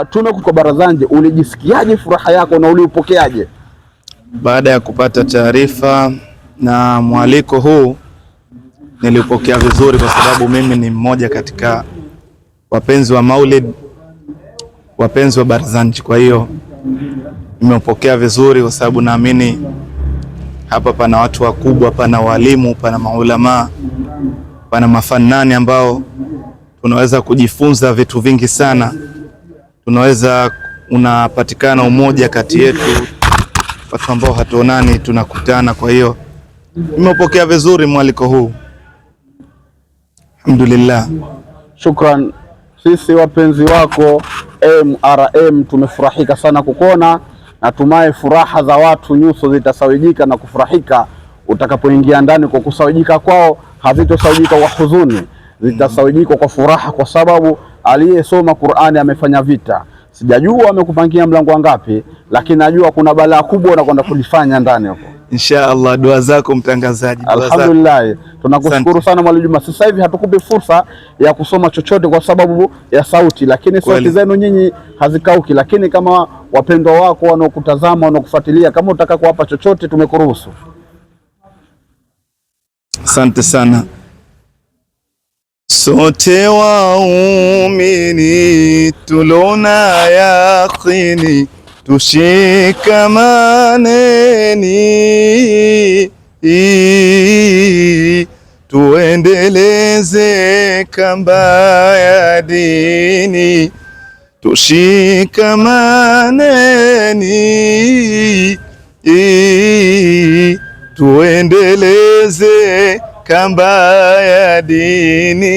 Tumekuwa barazani, ulijisikiaje furaha yako na uliupokeaje? Baada ya kupata taarifa na mwaliko huu, nilipokea vizuri kwa sababu mimi ni mmoja katika wapenzi wa Maulid, wapenzi wa barazani. Kwa hiyo nimepokea vizuri kwa sababu naamini hapa pana watu wakubwa, pana walimu, pana maulama, pana mafanani ambao tunaweza kujifunza vitu vingi sana. Unapatikana umoja kati yetu, watu ambao hatuonani tunakutana. Kwa hiyo nimepokea vizuri mwaliko huu, alhamdulillah. Shukran. Sisi wapenzi wako MRM tumefurahika sana kukuona. Natumai furaha za watu nyuso zitasawijika na kufurahika utakapoingia ndani. Kwa kusawijika kwao hazitosawijika kwa huzuni, zitasawijika kwa furaha, kwa sababu aliyesoma Qur'ani amefanya vita. Sijajua amekupangia mlango wangapi, lakini najua kuna balaa kubwa unakwenda kulifanya ndani hapo. Inshallah, dua zako mtangazaji. Alhamdulillah, tunakushukuru sana Mwalimu Juma. Sasa hivi hatukupi fursa ya kusoma chochote kwa sababu ya sauti, lakini sauti zenu nyinyi hazikauki. Lakini kama wapendwa wako wanaokutazama, wanaokufuatilia, kama utaka kuwapa chochote, tumekuruhusu. Asante sana. Sote waumini tulona yaqini, tushikamaneni, tuendeleze kamba ya dini. Tushikamaneni, tuendeleze kamba ya dini.